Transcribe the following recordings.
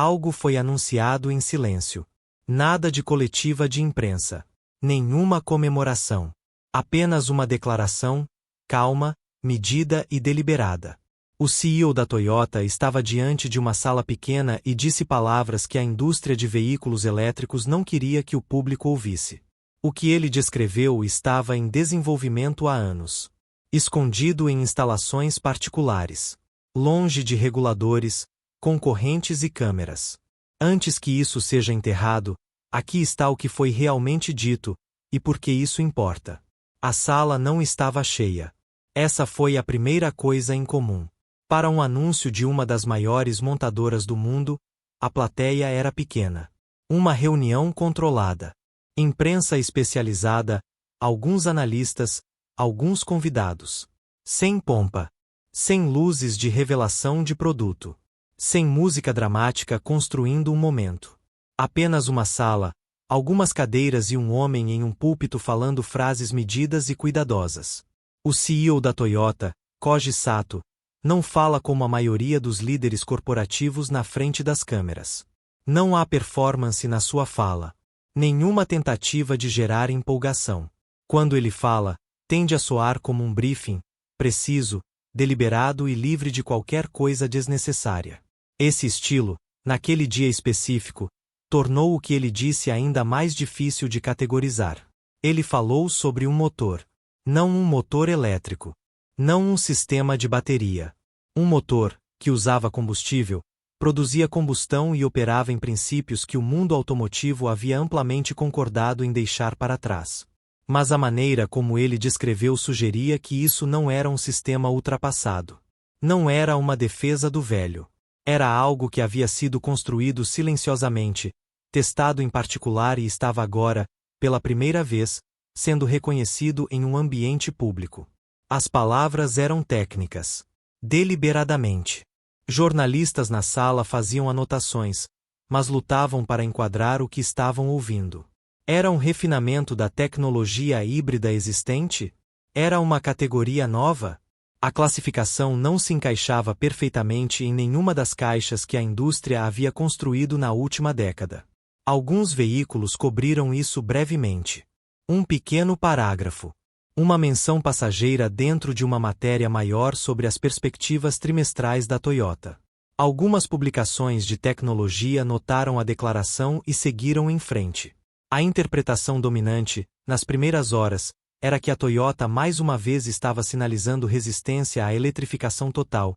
Algo foi anunciado em silêncio. Nada de coletiva de imprensa. Nenhuma comemoração. Apenas uma declaração, calma, medida e deliberada. O CEO da Toyota estava diante de uma sala pequena e disse palavras que a indústria de veículos elétricos não queria que o público ouvisse. O que ele descreveu estava em desenvolvimento há anos. Escondido em instalações particulares. Longe de reguladores, concorrentes e câmeras. Antes que isso seja enterrado, aqui está o que foi realmente dito, e por que isso importa. A sala não estava cheia. Essa foi a primeira coisa em comum. Para um anúncio de uma das maiores montadoras do mundo, a plateia era pequena. Uma reunião controlada. Imprensa especializada, alguns analistas, alguns convidados. Sem pompa. Sem luzes de revelação de produto. Sem música dramática construindo um momento. Apenas uma sala, algumas cadeiras e um homem em um púlpito falando frases medidas e cuidadosas. O CEO da Toyota, Koji Sato, não fala como a maioria dos líderes corporativos na frente das câmeras. Não há performance na sua fala. Nenhuma tentativa de gerar empolgação. Quando ele fala, tende a soar como um briefing, preciso, deliberado e livre de qualquer coisa desnecessária. Esse estilo, naquele dia específico, tornou o que ele disse ainda mais difícil de categorizar. Ele falou sobre um motor. Não um motor elétrico. Não um sistema de bateria. Um motor, que usava combustível, produzia combustão e operava em princípios que o mundo automotivo havia amplamente concordado em deixar para trás. Mas a maneira como ele descreveu sugeria que isso não era um sistema ultrapassado. Não era uma defesa do velho. Era algo que havia sido construído silenciosamente, testado em particular e estava agora, pela primeira vez, sendo reconhecido em um ambiente público. As palavras eram técnicas. Deliberadamente. Jornalistas na sala faziam anotações, mas lutavam para enquadrar o que estavam ouvindo. Era um refinamento da tecnologia híbrida existente? Era uma categoria nova? A classificação não se encaixava perfeitamente em nenhuma das caixas que a indústria havia construído na última década. Alguns veículos cobriram isso brevemente. Um pequeno parágrafo. Uma menção passageira dentro de uma matéria maior sobre as perspectivas trimestrais da Toyota. Algumas publicações de tecnologia notaram a declaração e seguiram em frente. A interpretação dominante, nas primeiras horas, era que a Toyota mais uma vez estava sinalizando resistência à eletrificação total,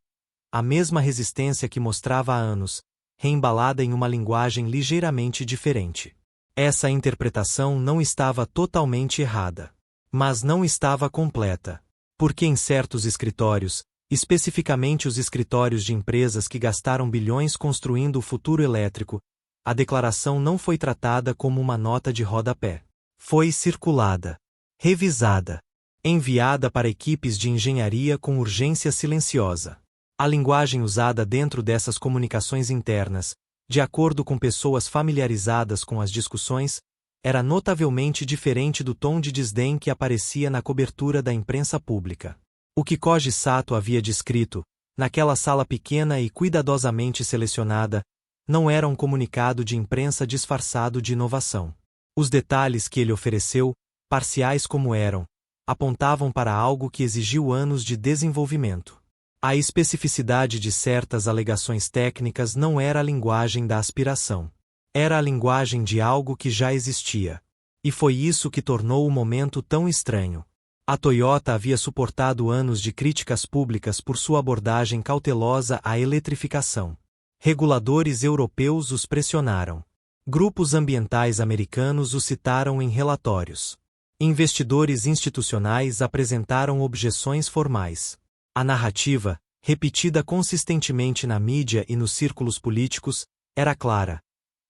a mesma resistência que mostrava há anos, reembalada em uma linguagem ligeiramente diferente. Essa interpretação não estava totalmente errada. Mas não estava completa. Porque em certos escritórios, especificamente os escritórios de empresas que gastaram bilhões construindo o futuro elétrico, a declaração não foi tratada como uma nota de rodapé. Foi circulada, revisada, enviada para equipes de engenharia com urgência silenciosa. A linguagem usada dentro dessas comunicações internas, de acordo com pessoas familiarizadas com as discussões, era notavelmente diferente do tom de desdém que aparecia na cobertura da imprensa pública. O que Koji Sato havia descrito, naquela sala pequena e cuidadosamente selecionada, não era um comunicado de imprensa disfarçado de inovação. Os detalhes que ele ofereceu, parciais como eram, apontavam para algo que exigiu anos de desenvolvimento. A especificidade de certas alegações técnicas não era a linguagem da aspiração. Era a linguagem de algo que já existia. E foi isso que tornou o momento tão estranho. A Toyota havia suportado anos de críticas públicas por sua abordagem cautelosa à eletrificação. Reguladores europeus os pressionaram. Grupos ambientais americanos os citaram em relatórios. Investidores institucionais apresentaram objeções formais. A narrativa, repetida consistentemente na mídia e nos círculos políticos, era clara.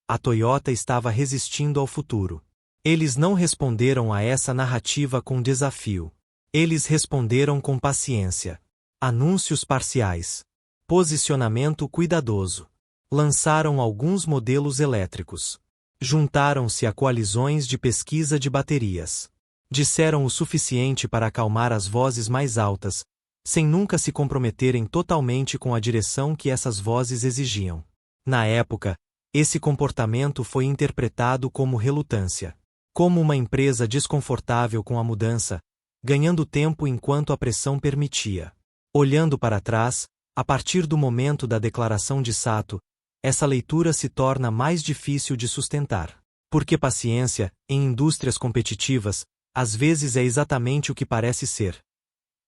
A Toyota estava resistindo ao futuro. Eles não responderam a essa narrativa com desafio. Eles responderam com paciência. Anúncios parciais. Posicionamento cuidadoso. Lançaram alguns modelos elétricos. Juntaram-se a coalizões de pesquisa de baterias. Disseram o suficiente para acalmar as vozes mais altas, sem nunca se comprometerem totalmente com a direção que essas vozes exigiam. Na época, esse comportamento foi interpretado como relutância. Como uma empresa desconfortável com a mudança, ganhando tempo enquanto a pressão permitia. Olhando para trás, a partir do momento da declaração de Sato, essa leitura se torna mais difícil de sustentar. Porque paciência, em indústrias competitivas, às vezes é exatamente o que parece ser.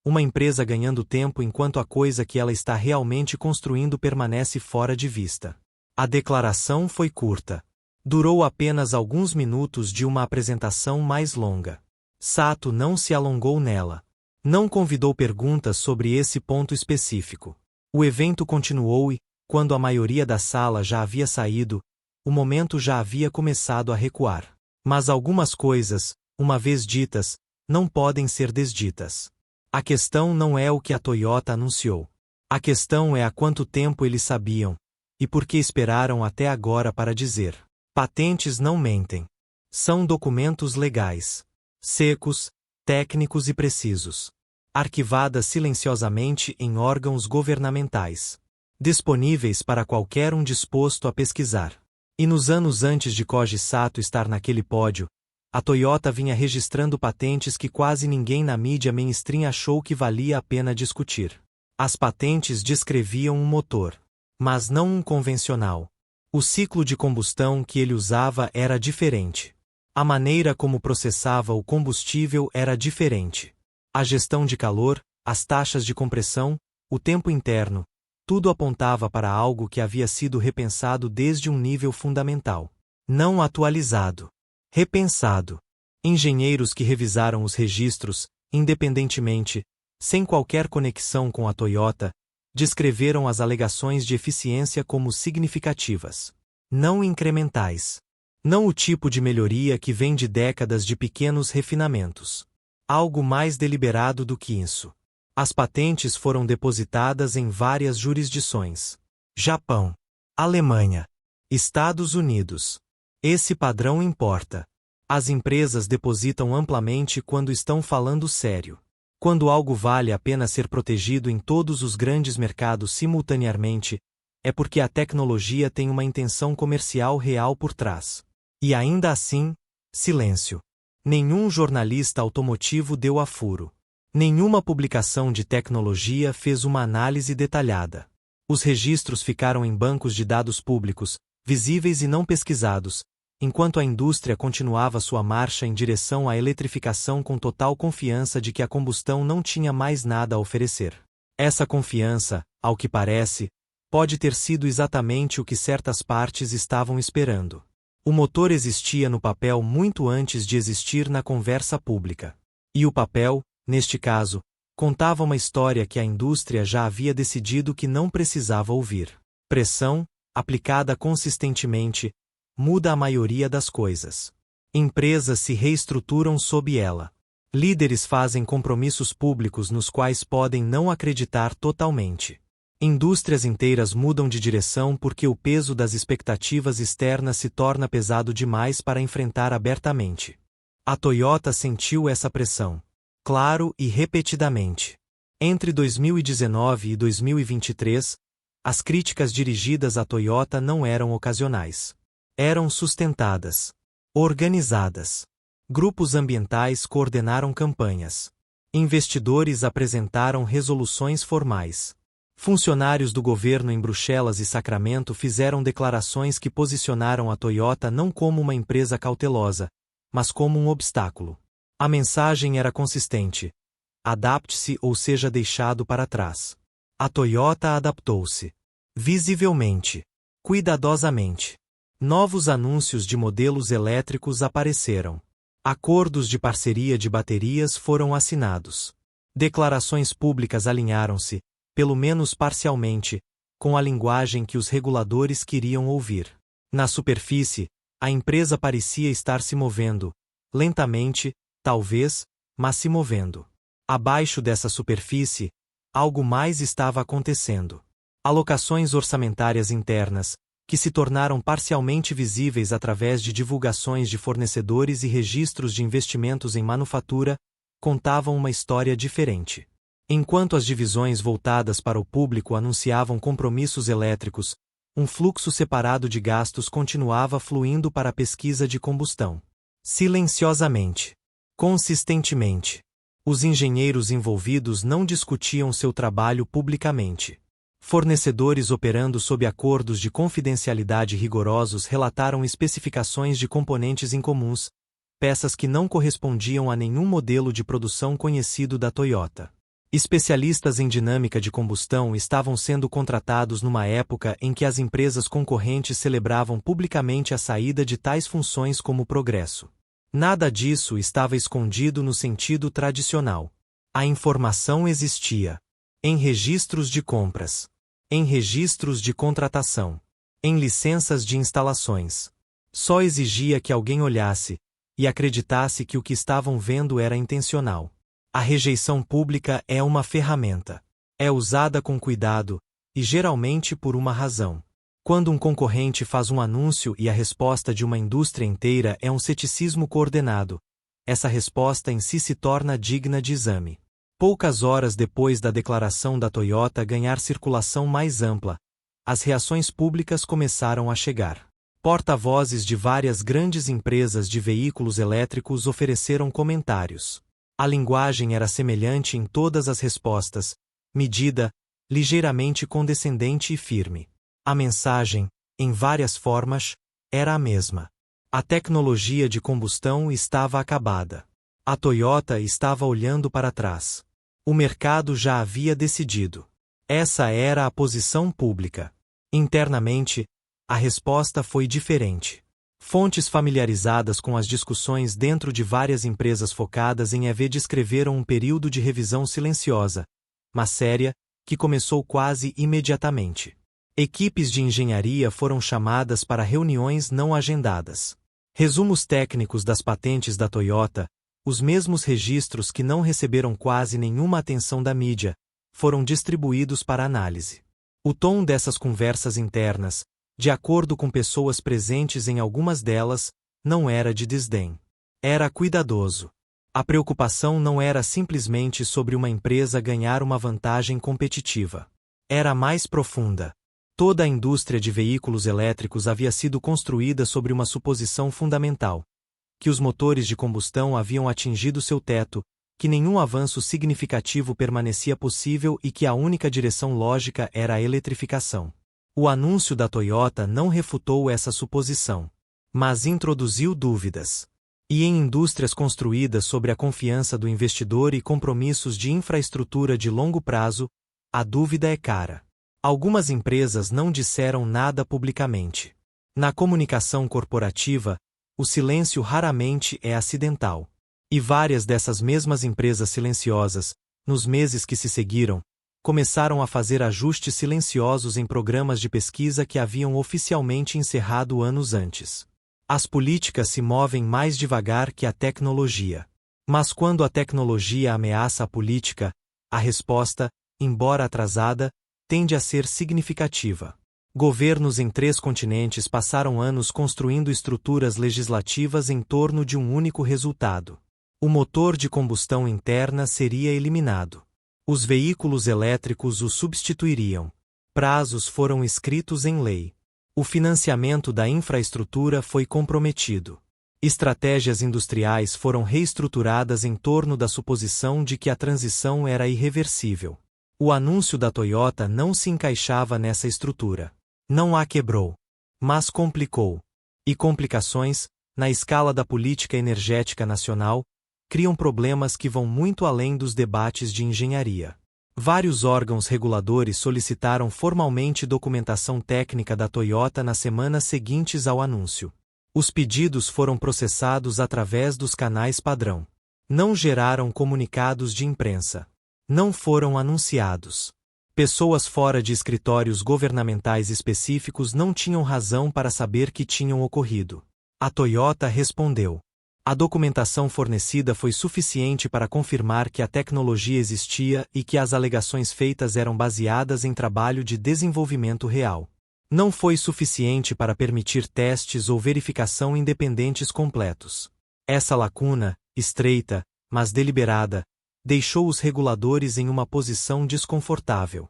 Uma empresa ganhando tempo enquanto a coisa que ela está realmente construindo permanece fora de vista. A declaração foi curta. Durou apenas alguns minutos de uma apresentação mais longa. Sato não se alongou nela. Não convidou perguntas sobre esse ponto específico. O evento continuou e, quando a maioria da sala já havia saído, o momento já havia começado a recuar. Mas algumas coisas, uma vez ditas, não podem ser desditas. A questão não é o que a Toyota anunciou. A questão é há quanto tempo eles sabiam, e por que esperaram até agora para dizer. Patentes não mentem. São documentos legais. Secos, técnicos e precisos. Arquivadas silenciosamente em órgãos governamentais. Disponíveis para qualquer um disposto a pesquisar. E nos anos antes de Koji Sato estar naquele pódio, a Toyota vinha registrando patentes que quase ninguém na mídia mainstream achou que valia a pena discutir. As patentes descreviam um motor, mas não um convencional. O ciclo de combustão que ele usava era diferente. A maneira como processava o combustível era diferente. A gestão de calor, as taxas de compressão, o tempo interno, tudo apontava para algo que havia sido repensado desde um nível fundamental. Não atualizado. Repensado. Engenheiros que revisaram os registros, independentemente, sem qualquer conexão com a Toyota, descreveram as alegações de eficiência como significativas. Não incrementais. Não o tipo de melhoria que vem de décadas de pequenos refinamentos. Algo mais deliberado do que isso. As patentes foram depositadas em várias jurisdições. Japão. Alemanha. Estados Unidos. Esse padrão importa. As empresas depositam amplamente quando estão falando sério. Quando algo vale a pena ser protegido em todos os grandes mercados simultaneamente, é porque a tecnologia tem uma intenção comercial real por trás. E ainda assim, silêncio. Nenhum jornalista automotivo deu a furo. Nenhuma publicação de tecnologia fez uma análise detalhada. Os registros ficaram em bancos de dados públicos, visíveis e não pesquisados, enquanto a indústria continuava sua marcha em direção à eletrificação com total confiança de que a combustão não tinha mais nada a oferecer. Essa confiança, ao que parece, pode ter sido exatamente o que certas partes estavam esperando. O motor existia no papel muito antes de existir na conversa pública. E o papel, neste caso, contava uma história que a indústria já havia decidido que não precisava ouvir. Pressão, aplicada consistentemente, muda a maioria das coisas. Empresas se reestruturam sob ela. Líderes fazem compromissos públicos nos quais podem não acreditar totalmente. Indústrias inteiras mudam de direção porque o peso das expectativas externas se torna pesado demais para enfrentar abertamente. A Toyota sentiu essa pressão. Claro e repetidamente. Entre 2019 e 2023, as críticas dirigidas à Toyota não eram ocasionais. Eram sustentadas. Organizadas. Grupos ambientais coordenaram campanhas. Investidores apresentaram resoluções formais. Funcionários do governo em Bruxelas e Sacramento fizeram declarações que posicionaram a Toyota não como uma empresa cautelosa, mas como um obstáculo. A mensagem era consistente. Adapte-se ou seja deixado para trás. A Toyota adaptou-se. Visivelmente. Cuidadosamente. Novos anúncios de modelos elétricos apareceram. Acordos de parceria de baterias foram assinados. Declarações públicas alinharam-se, pelo menos parcialmente, com a linguagem que os reguladores queriam ouvir. Na superfície, a empresa parecia estar se movendo, lentamente, talvez, mas se movendo. Abaixo dessa superfície, algo mais estava acontecendo. Alocações orçamentárias internas, que se tornaram parcialmente visíveis através de divulgações de fornecedores e registros de investimentos em manufatura, contavam uma história diferente. Enquanto as divisões voltadas para o público anunciavam compromissos elétricos, Um fluxo separado de gastos continuava fluindo para a pesquisa de combustão. Silenciosamente. Consistentemente. Os engenheiros envolvidos não discutiam seu trabalho publicamente. Fornecedores operando sob acordos de confidencialidade rigorosos relataram especificações de componentes incomuns, peças que não correspondiam a nenhum modelo de produção conhecido da Toyota. Especialistas em dinâmica de combustão estavam sendo contratados numa época em que as empresas concorrentes celebravam publicamente a saída de tais funções como progresso. Nada disso estava escondido no sentido tradicional. A informação existia. Em registros de compras. Em registros de contratação. Em licenças de instalações. Só exigia que alguém olhasse e acreditasse que o que estavam vendo era intencional. A rejeição pública é uma ferramenta. É usada com cuidado, e geralmente por uma razão. Quando um concorrente faz um anúncio e a resposta de uma indústria inteira é um ceticismo coordenado, essa resposta em si se torna digna de exame. Poucas horas depois da declaração da Toyota ganhar circulação mais ampla, as reações públicas começaram a chegar. Porta-vozes de várias grandes empresas de veículos elétricos ofereceram comentários. A linguagem era semelhante em todas as respostas, medida, ligeiramente condescendente e firme. A mensagem, em várias formas, era a mesma. A tecnologia de combustão estava acabada. A Toyota estava olhando para trás. O mercado já havia decidido. Essa era a posição pública. Internamente, a resposta foi diferente. Fontes familiarizadas com as discussões dentro de várias empresas focadas em EV descreveram um período de revisão silenciosa, mas séria, que começou quase imediatamente. Equipes de engenharia foram chamadas para reuniões não agendadas. Resumos técnicos das patentes da Toyota, os mesmos registros que não receberam quase nenhuma atenção da mídia, foram distribuídos para análise. O tom dessas conversas internas, de acordo com pessoas presentes em algumas delas, não era de desdém. Era cuidadoso. A preocupação não era simplesmente sobre uma empresa ganhar uma vantagem competitiva. Era mais profunda. Toda a indústria de veículos elétricos havia sido construída sobre uma suposição fundamental: que os motores de combustão haviam atingido seu teto, que nenhum avanço significativo permanecia possível e que a única direção lógica era a eletrificação. O anúncio da Toyota não refutou essa suposição, mas introduziu dúvidas. E em indústrias construídas sobre a confiança do investidor e compromissos de infraestrutura de longo prazo, a dúvida é cara. Algumas empresas não disseram nada publicamente. Na comunicação corporativa, o silêncio raramente é acidental. E várias dessas mesmas empresas silenciosas, nos meses que se seguiram, começaram a fazer ajustes silenciosos em programas de pesquisa que haviam oficialmente encerrado anos antes. As políticas se movem mais devagar que a tecnologia. Mas quando a tecnologia ameaça a política, a resposta, embora atrasada, tende a ser significativa. Governos em 3 continentes passaram anos construindo estruturas legislativas em torno de um único resultado. O motor de combustão interna seria eliminado. Os veículos elétricos o substituiriam. Prazos foram escritos em lei. O financiamento da infraestrutura foi comprometido. Estratégias industriais foram reestruturadas em torno da suposição de que a transição era irreversível. O anúncio da Toyota não se encaixava nessa estrutura. Não a quebrou, mas complicou. E complicações, na escala da política energética nacional, criam problemas que vão muito além dos debates de engenharia. Vários órgãos reguladores solicitaram formalmente documentação técnica da Toyota nas semanas seguintes ao anúncio. Os pedidos foram processados através dos canais padrão. Não geraram comunicados de imprensa. Não foram anunciados. Pessoas fora de escritórios governamentais específicos não tinham razão para saber que tinham ocorrido. A Toyota respondeu. A documentação fornecida foi suficiente para confirmar que a tecnologia existia e que as alegações feitas eram baseadas em trabalho de desenvolvimento real. Não foi suficiente para permitir testes ou verificação independentes completos. Essa lacuna, estreita, mas deliberada, deixou os reguladores em uma posição desconfortável.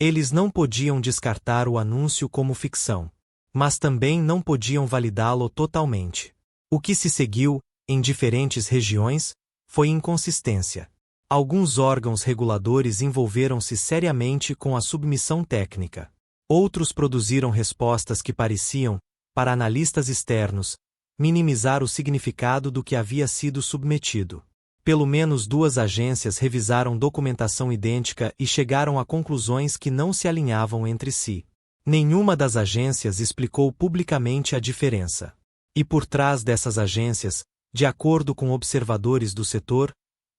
Eles não podiam descartar o anúncio como ficção, mas também não podiam validá-lo totalmente. O que se seguiu, em diferentes regiões, foi inconsistência. Alguns órgãos reguladores envolveram-se seriamente com a submissão técnica. Outros produziram respostas que pareciam, para analistas externos, minimizar o significado do que havia sido submetido. Pelo menos 2 agências revisaram documentação idêntica e chegaram a conclusões que não se alinhavam entre si. Nenhuma das agências explicou publicamente a diferença. E por trás dessas agências, de acordo com observadores do setor,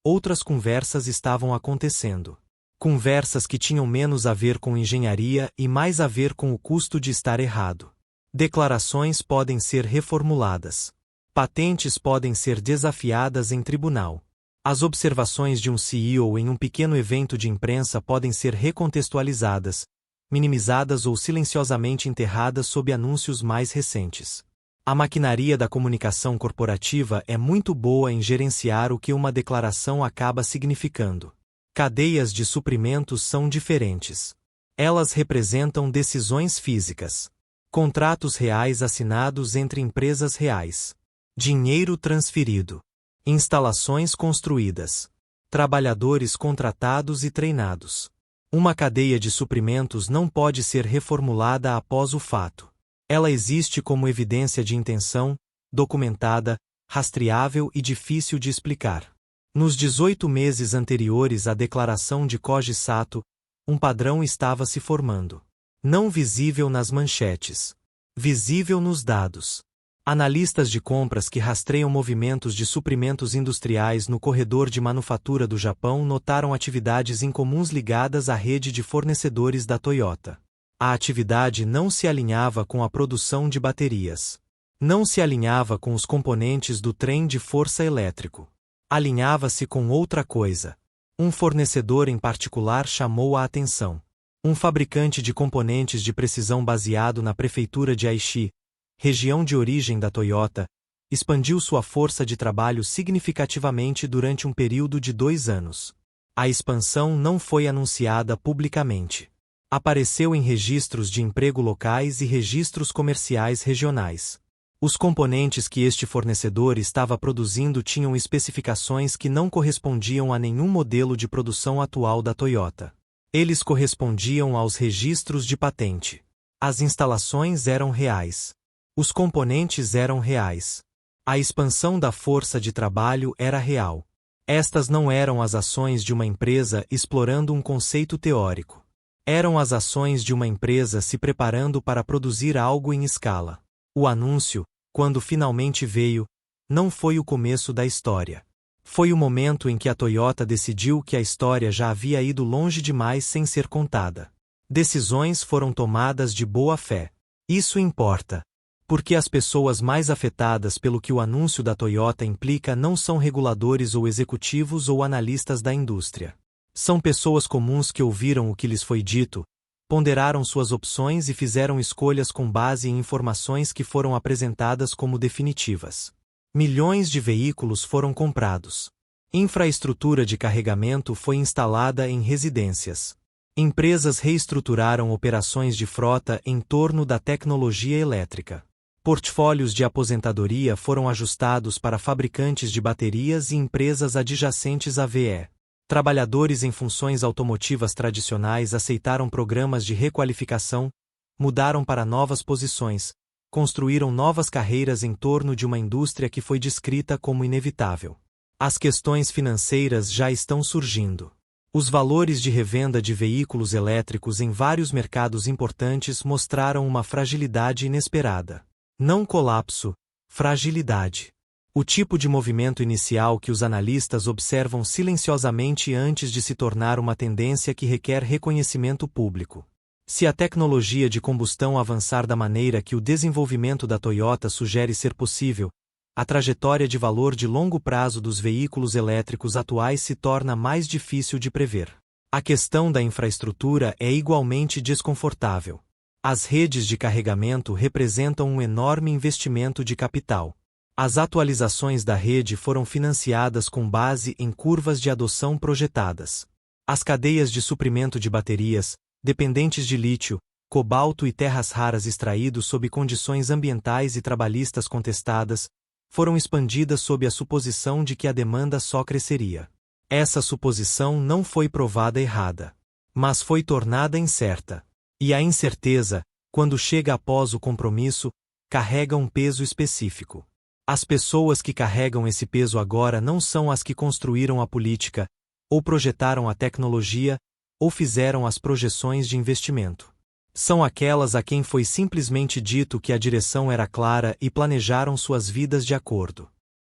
outras conversas estavam acontecendo. Conversas que tinham menos a ver com engenharia e mais a ver com o custo de estar errado. Declarações podem ser reformuladas. Patentes podem ser desafiadas em tribunal. As observações de um CEO em um pequeno evento de imprensa podem ser recontextualizadas, minimizadas ou silenciosamente enterradas sob anúncios mais recentes. A maquinaria da comunicação corporativa é muito boa em gerenciar o que uma declaração acaba significando. Cadeias de suprimentos são diferentes. Elas representam decisões físicas. Contratos reais assinados entre empresas reais. Dinheiro transferido. Instalações construídas. Trabalhadores contratados e treinados. Uma cadeia de suprimentos não pode ser reformulada após o fato. Ela existe como evidência de intenção, documentada, rastreável e difícil de explicar. Nos 18 meses anteriores à declaração de Koji Sato, um padrão estava se formando. Não visível nas manchetes. Visível nos dados. Analistas de compras que rastreiam movimentos de suprimentos industriais no corredor de manufatura do Japão notaram atividades incomuns ligadas à rede de fornecedores da Toyota. A atividade não se alinhava com a produção de baterias. Não se alinhava com os componentes do trem de força elétrico. Alinhava-se com outra coisa. Um fornecedor em particular chamou a atenção. Um fabricante de componentes de precisão baseado na prefeitura de Aichi, região de origem da Toyota, expandiu sua força de trabalho significativamente durante um período de 2 anos. A expansão não foi anunciada publicamente. Apareceu em registros de emprego locais e registros comerciais regionais. Os componentes que este fornecedor estava produzindo tinham especificações que não correspondiam a nenhum modelo de produção atual da Toyota. Eles correspondiam aos registros de patente. As instalações eram reais. Os componentes eram reais. A expansão da força de trabalho era real. Estas não eram as ações de uma empresa explorando um conceito teórico. Eram as ações de uma empresa se preparando para produzir algo em escala. O anúncio, quando finalmente veio, não foi o começo da história. Foi o momento em que a Toyota decidiu que a história já havia ido longe demais sem ser contada. Decisões foram tomadas de boa fé. Isso importa. Porque as pessoas mais afetadas pelo que o anúncio da Toyota implica não são reguladores ou executivos ou analistas da indústria. São pessoas comuns que ouviram o que lhes foi dito, ponderaram suas opções e fizeram escolhas com base em informações que foram apresentadas como definitivas. Milhões de veículos foram comprados. Infraestrutura de carregamento foi instalada em residências. Empresas reestruturaram operações de frota em torno da tecnologia elétrica. Portfólios de aposentadoria foram ajustados para fabricantes de baterias e empresas adjacentes à VE. Trabalhadores em funções automotivas tradicionais aceitaram programas de requalificação, mudaram para novas posições, construíram novas carreiras em torno de uma indústria que foi descrita como inevitável. As questões financeiras já estão surgindo. Os valores de revenda de veículos elétricos em vários mercados importantes mostraram uma fragilidade inesperada. Não colapso, fragilidade. O tipo de movimento inicial que os analistas observam silenciosamente antes de se tornar uma tendência que requer reconhecimento público. Se a tecnologia de combustão avançar da maneira que o desenvolvimento da Toyota sugere ser possível, a trajetória de valor de longo prazo dos veículos elétricos atuais se torna mais difícil de prever. A questão da infraestrutura é igualmente desconfortável. As redes de carregamento representam um enorme investimento de capital. As atualizações da rede foram financiadas com base em curvas de adoção projetadas. As cadeias de suprimento de baterias, dependentes de lítio, cobalto e terras raras extraídos sob condições ambientais e trabalhistas contestadas, foram expandidas sob a suposição de que a demanda só cresceria. Essa suposição não foi provada errada, mas foi tornada incerta. E a incerteza, quando chega após o compromisso, carrega um peso específico. As pessoas que carregam esse peso agora não são as que construíram a política, ou projetaram a tecnologia, ou fizeram as projeções de investimento. São aquelas a quem foi simplesmente dito que a direção era clara e planejaram suas vidas de acordo.